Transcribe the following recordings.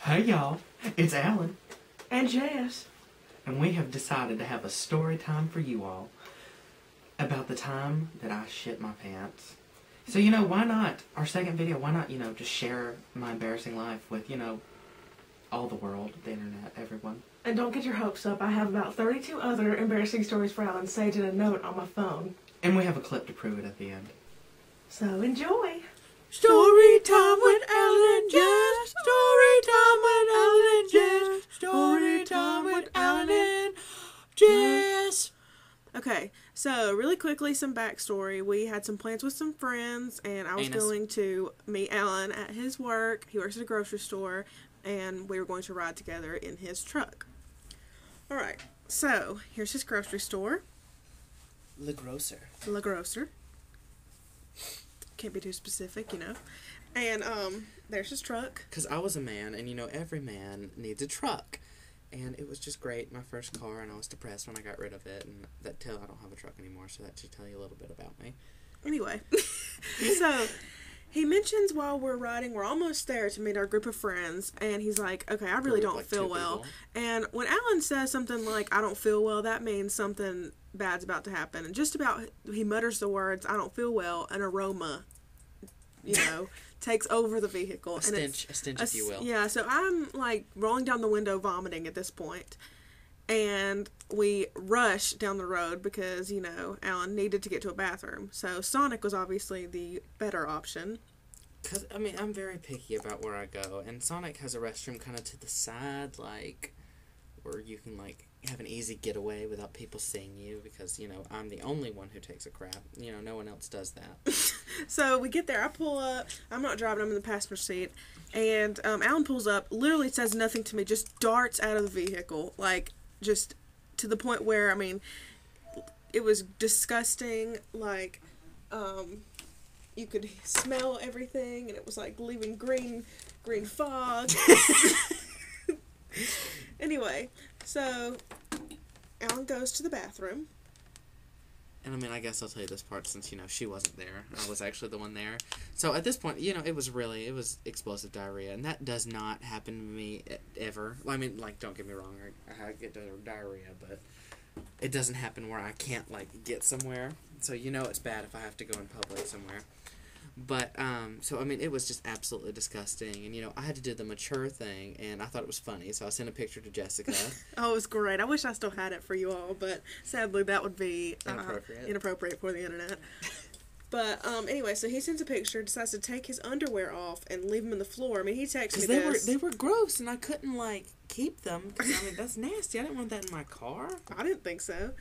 Hey y'all, it's Alan, And Jess. and we have decided to have a story time for you all about the time that I shit my pants. So, why not, our second video, why not, just share my embarrassing life with, all the world, the internet, everyone. And don't get your hopes up. I have about 32 other embarrassing stories for Alan saved in a note on my phone. And we have a clip to prove it at the end. So enjoy. Story time with Alan and Jess. Story time with Alan and Jess. Story time with Alan and Jess. Okay, so really quickly, some backstory. We had some plans with some friends, and I was going to meet Alan at his work. He works at a grocery store, and we were going to ride together in his truck. Alright, so here's his grocery store. Le Grocer. La Grocer. Can't be too specific, And, there's his truck. Because I was a man, and every man needs a truck. And it was just great, my first car, and I was depressed when I got rid of it. And I don't have a truck anymore, so that should tell you a little bit about me. Anyway, so he mentions while we're riding, we're almost there to meet our group of friends, and he's like, okay, I really don't feel well. People. And when Alan says something like, I don't feel well, that means something bad's about to happen. And just about, he mutters the words, I don't feel well, an aroma, takes over the vehicle. A stench, if you will. Yeah, so I'm, rolling down the window vomiting at this point. And we rush down the road because, Alan needed to get to a bathroom. So Sonic was obviously the better option. Because, I'm very picky about where I go. And Sonic has a restroom kind of to the side, where you can, have an easy getaway without people seeing you. Because, I'm the only one who takes a crap. No one else does that. So we get there. I pull up. I'm not driving. I'm in the passenger seat. And Alan pulls up, literally says nothing to me, just darts out of the vehicle. Just to the point where, it was disgusting. You could smell everything, and it was leaving green fog. Anyway, so Alan goes to the bathroom. And I guess I'll tell you this part since, she wasn't there. I was actually the one there. So at this point, it was explosive diarrhea. And that does not happen to me ever. Don't get me wrong, I get diarrhea, but it doesn't happen where I can't, get somewhere. So, it's bad if I have to go in public somewhere. But, it was just absolutely disgusting. And, I had to do the mature thing, and I thought it was funny. So I sent a picture to Jessica. Oh, it was great. I wish I still had it for you all, but sadly that would be inappropriate for the internet. But, anyway, so he sends a picture, decides to take his underwear off and leave them in the floor. He texted me this. They were gross, and I couldn't, keep them. Because, that's nasty. I didn't want that in my car. I didn't think so.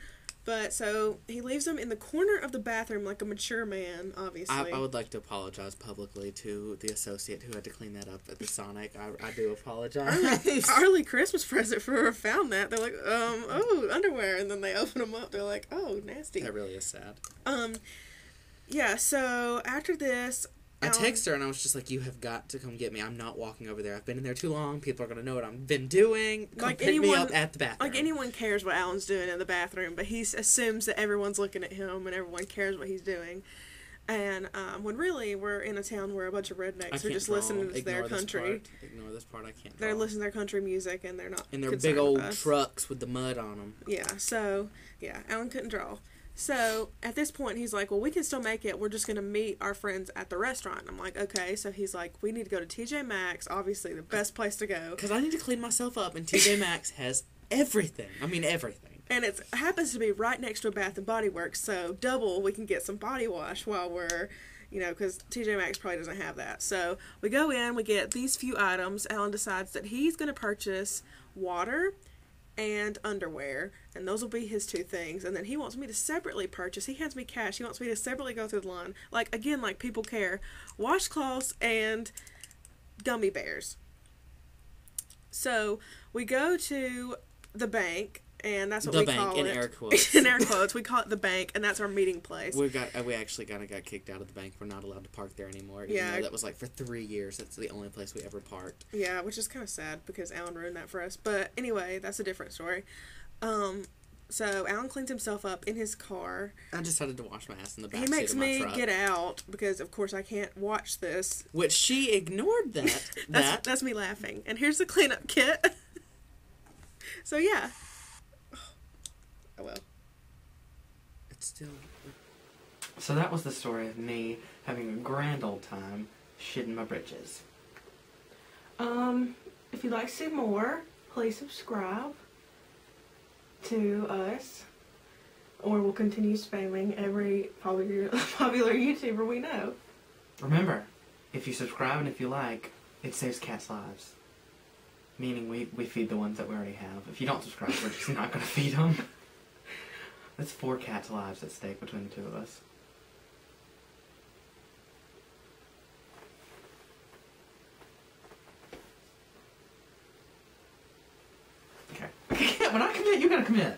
But, so, he leaves them in the corner of the bathroom like a mature man, obviously. I would like to apologize publicly to the associate who had to clean that up at the Sonic. I do apologize. Early Christmas present for whoever found that. They're like, oh, underwear. And then they open them up. They're like, oh, nasty. That really is sad. Yeah, so, after this... I texted her and I was just like, you have got to come get me. I'm not walking over there. I've been in there too long. People are going to know what I've been doing. Come pick me up at the bathroom. Anyone cares what Alan's doing in the bathroom, but he assumes that everyone's looking at him and everyone cares what he's doing. And when really we're in a town where a bunch of rednecks are just listening to their country. Ignore this part. I can't. They're listening to their country music and they're not. In their big old trucks with the mud on them. Yeah. So Alan couldn't draw. So, at this point, he's like, well, we can still make it. We're just going to meet our friends at the restaurant. I'm like, okay. So, he's like, we need to go to TJ Maxx. Obviously, the best place to go. Because I need to clean myself up, and TJ Maxx has everything. Everything. And it happens to be right next to a Bath & Body Works. So, double, we can get some body wash while we're, because TJ Maxx probably doesn't have that. So, we go in, we get these few items. Alan decides that he's going to purchase water and underwear, and those will be his two things. And then he wants me to separately purchase. He hands me cash. He wants me to separately go through the line. Again, people care. Washcloths and gummy bears. So, we go to the bank, and that's what we call it. The bank, in air quotes. In air quotes. We call it the bank, and that's our meeting place. We actually got kicked out of the bank. We're not allowed to park there anymore. Even though that was for 3 years. That's the only place we ever parked. Yeah, which is kind of sad because Alan ruined that for us. But anyway, that's a different story. So Alan cleans himself up in his car. I decided to wash my ass in the back He seat makes of my me truck. get out because, of course, I can't watch this. Which she ignored that. That's me laughing. And here's the cleanup kit. So, yeah. Oh, well. It's still... So that was the story of me having a grand old time shitting my britches. If you'd like to see more, please subscribe to us, or we'll continue spamming every popular YouTuber we know. Remember, if you subscribe and if you like, it saves cats' lives. Meaning we feed the ones that we already have. If you don't subscribe, we're just not going to feed them. That's 4 cats' lives at stake between the 2 of us. Okay. When I commit, you gotta commit.